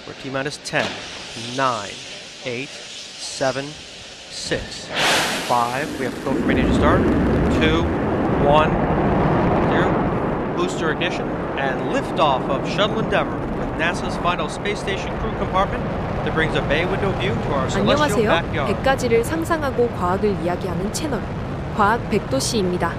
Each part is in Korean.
We're T-minus 10, 9, 8, 7, 6, 5. We have to go from ready to start. 2, 1, 0. Booster ignition and liftoff of Shuttle Endeavour with NASA's final space station crew compartment that brings a bay window view to our celestial 안녕하세요. backyard. 100가지를 상상하고 과학을 이야기하는 채널 과학 백도씨입니다.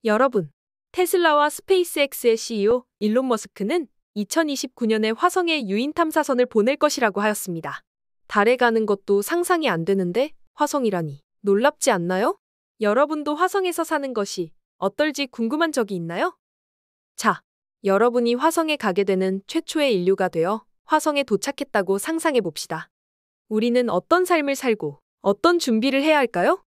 여러분, 테슬라와 스페이스X의 CEO 일론 머스크는 2029년에 화성에 유인 탐사선을 보낼 것이라고 하였습니다. 달에 가는 것도 상상이 안 되는데 화성이라니 놀랍지 않나요? 여러분도 화성에서 사는 것이 어떨지 궁금한 적이 있나요? 자, 여러분이 화성에 가게 되는 최초의 인류가 되어 화성에 도착했다고 상상해 봅시다. 우리는 어떤 삶을 살고 어떤 준비를 해야 할까요?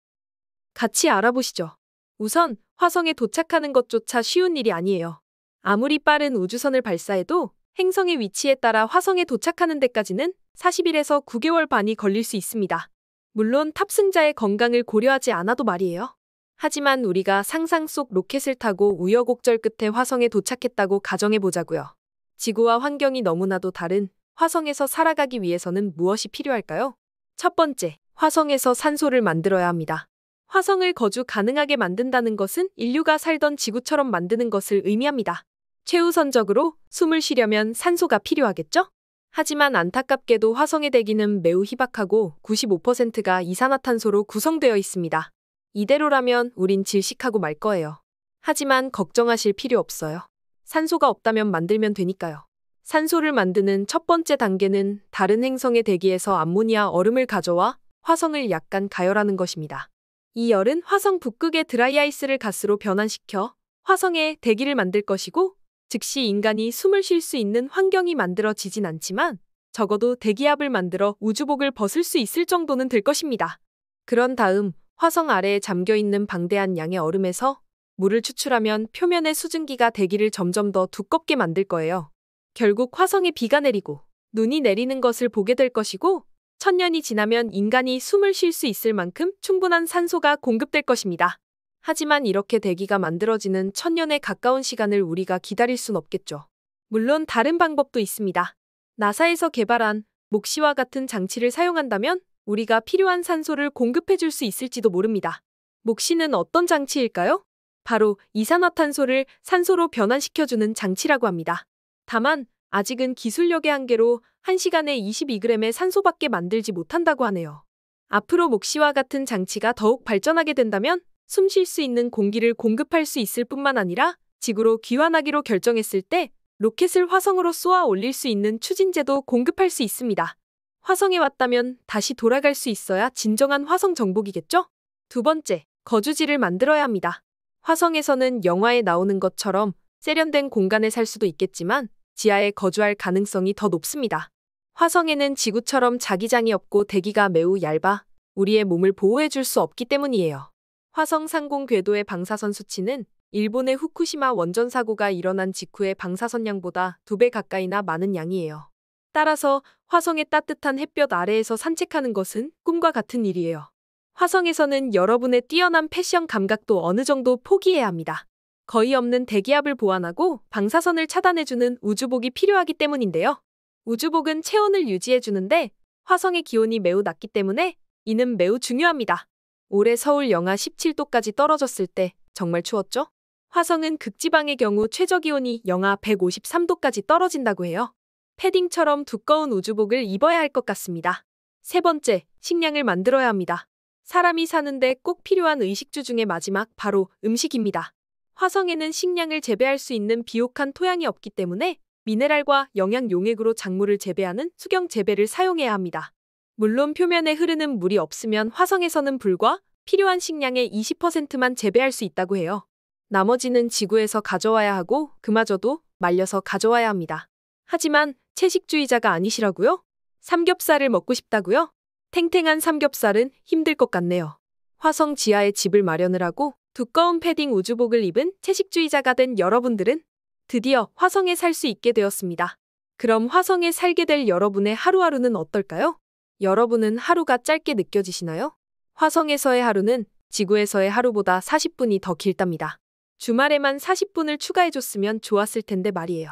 같이 알아보시죠. 우선 화성에 도착하는 것조차 쉬운 일이 아니에요. 아무리 빠른 우주선을 발사해도 행성의 위치에 따라 화성에 도착하는 데까지는 40일에서 9개월 반이 걸릴 수 있습니다. 물론 탑승자의 건강을 고려하지 않아도 말이에요. 하지만 우리가 상상 속 로켓을 타고 우여곡절 끝에 화성에 도착했다고 가정해보자고요. 지구와 환경이 너무나도 다른 화성에서 살아가기 위해서는 무엇이 필요할까요? 첫 번째, 화성에서 산소를 만들어야 합니다. 화성을 거주 가능하게 만든다는 것은 인류가 살던 지구처럼 만드는 것을 의미합니다. 최우선적으로 숨을 쉬려면 산소가 필요하겠죠? 하지만 안타깝게도 화성의 대기는 매우 희박하고 95%가 이산화탄소로 구성되어 있습니다. 이대로라면 우린 질식하고 말 거예요. 하지만 걱정하실 필요 없어요. 산소가 없다면 만들면 되니까요. 산소를 만드는 첫 번째 단계는 다른 행성의 대기에서 암모니아 얼음을 가져와 화성을 약간 가열하는 것입니다. 이 열은 화성 북극의 드라이아이스를 가스로 변환시켜 화성의 대기를 만들 것이고, 즉시 인간이 숨을 쉴 수 있는 환경이 만들어지진 않지만 적어도 대기압을 만들어 우주복을 벗을 수 있을 정도는 될 것입니다. 그런 다음 화성 아래에 잠겨있는 방대한 양의 얼음에서 물을 추출하면 표면의 수증기가 대기를 점점 더 두껍게 만들 거예요. 결국 화성에 비가 내리고 눈이 내리는 것을 보게 될 것이고, 1000년이 지나면 인간이 숨을 쉴 수 있을 만큼 충분한 산소가 공급될 것입니다. 하지만 이렇게 대기가 만들어지는 1000년에 가까운 시간을 우리가 기다릴 순 없겠죠. 물론 다른 방법도 있습니다. 나사에서 개발한 목시와 같은 장치를 사용한다면 우리가 필요한 산소를 공급해줄 수 있을지도 모릅니다. 목시는 어떤 장치일까요? 바로 이산화탄소를 산소로 변환시켜주는 장치라고 합니다. 다만 아직은 기술력의 한계로 1시간에 22g의 산소밖에 만들지 못한다고 하네요. 앞으로 목시와 같은 장치가 더욱 발전하게 된다면 숨 쉴 수 있는 공기를 공급할 수 있을 뿐만 아니라 지구로 귀환하기로 결정했을 때 로켓을 화성으로 쏘아 올릴 수 있는 추진제도 공급할 수 있습니다. 화성에 왔다면 다시 돌아갈 수 있어야 진정한 화성 정복이겠죠? 두 번째, 거주지를 만들어야 합니다. 화성에서는 영화에 나오는 것처럼 세련된 공간에 살 수도 있겠지만 지하에 거주할 가능성이 더 높습니다. 화성에는 지구처럼 자기장이 없고 대기가 매우 얇아 우리의 몸을 보호해줄 수 없기 때문이에요. 화성 상공 궤도의 방사선 수치는 일본의 후쿠시마 원전 사고가 일어난 직후의 방사선 양보다 2배 가까이나 많은 양이에요. 따라서 화성의 따뜻한 햇볕 아래에서 산책하는 것은 꿈과 같은 일이에요. 화성에서는 여러분의 뛰어난 패션 감각도 어느 정도 포기해야 합니다. 거의 없는 대기압을 보완하고 방사선을 차단해주는 우주복이 필요하기 때문인데요. 우주복은 체온을 유지해주는데 화성의 기온이 매우 낮기 때문에 이는 매우 중요합니다. 올해 서울 영하 17도까지 떨어졌을 때 정말 추웠죠? 화성은 극지방의 경우 최저기온이 영하 153도까지 떨어진다고 해요. 패딩처럼 두꺼운 우주복을 입어야 할 것 같습니다. 세 번째, 식량을 만들어야 합니다. 사람이 사는데 꼭 필요한 의식주 중에 마지막 바로 음식입니다. 화성에는 식량을 재배할 수 있는 비옥한 토양이 없기 때문에 미네랄과 영양 용액으로 작물을 재배하는 수경 재배를 사용해야 합니다. 물론 표면에 흐르는 물이 없으면 화성에서는 불과 필요한 식량의 20%만 재배할 수 있다고 해요. 나머지는 지구에서 가져와야 하고 그마저도 말려서 가져와야 합니다. 하지만 채식주의자가 아니시라고요? 삼겹살을 먹고 싶다고요? 탱탱한 삼겹살은 힘들 것 같네요. 화성 지하에 집을 마련을 하고 두꺼운 패딩 우주복을 입은 채식주의자가 된 여러분들은 드디어 화성에 살 수 있게 되었습니다. 그럼 화성에 살게 될 여러분의 하루하루는 어떨까요? 여러분은 하루가 짧게 느껴지시나요? 화성에서의 하루는 지구에서의 하루보다 40분이 더 길답니다. 주말에만 40분을 추가해줬으면 좋았을 텐데 말이에요.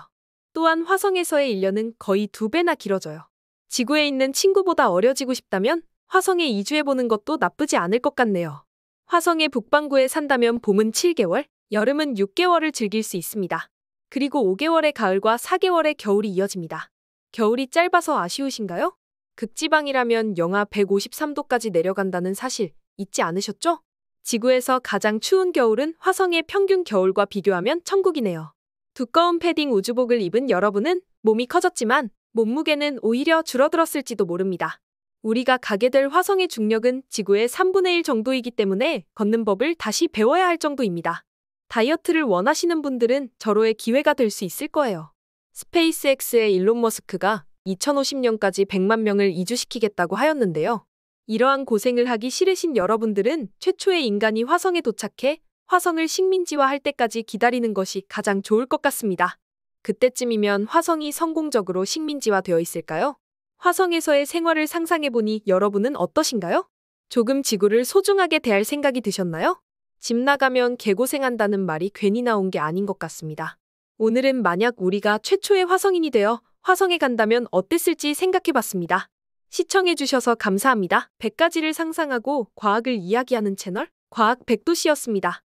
또한 화성에서의 인연은 거의 2배나 길어져요. 지구에 있는 친구보다 어려지고 싶다면 화성에 이주해보는 것도 나쁘지 않을 것 같네요. 화성의 북반구에 산다면 봄은 7개월, 여름은 6개월을 즐길 수 있습니다. 그리고 5개월의 가을과 4개월의 겨울이 이어집니다. 겨울이 짧아서 아쉬우신가요? 극지방이라면 영하 153도까지 내려간다는 사실 잊지 않으셨죠? 지구에서 가장 추운 겨울은 화성의 평균 겨울과 비교하면 천국이네요. 두꺼운 패딩 우주복을 입은 여러분은 몸이 커졌지만 몸무게는 오히려 줄어들었을지도 모릅니다. 우리가 가게 될 화성의 중력은 지구의 3분의 1 정도이기 때문에 걷는 법을 다시 배워야 할 정도입니다. 다이어트를 원하시는 분들은 절호의 기회가 될 수 있을 거예요. 스페이스X의 일론 머스크가 2050년까지 100만 명을 이주시키겠다고 하였는데요. 이러한 고생을 하기 싫으신 여러분들은 최초의 인간이 화성에 도착해 화성을 식민지화할 때까지 기다리는 것이 가장 좋을 것 같습니다. 그때쯤이면 화성이 성공적으로 식민지화되어 있을까요? 화성에서의 생활을 상상해보니 여러분은 어떠신가요? 조금 지구를 소중하게 대할 생각이 드셨나요? 집 나가면 개고생한다는 말이 괜히 나온 게 아닌 것 같습니다. 오늘은 만약 우리가 최초의 화성인이 되어 화성에 간다면 어땠을지 생각해봤습니다. 시청해주셔서 감사합니다. 100가지를 상상하고 과학을 이야기하는 채널 과학 백도시였습니다.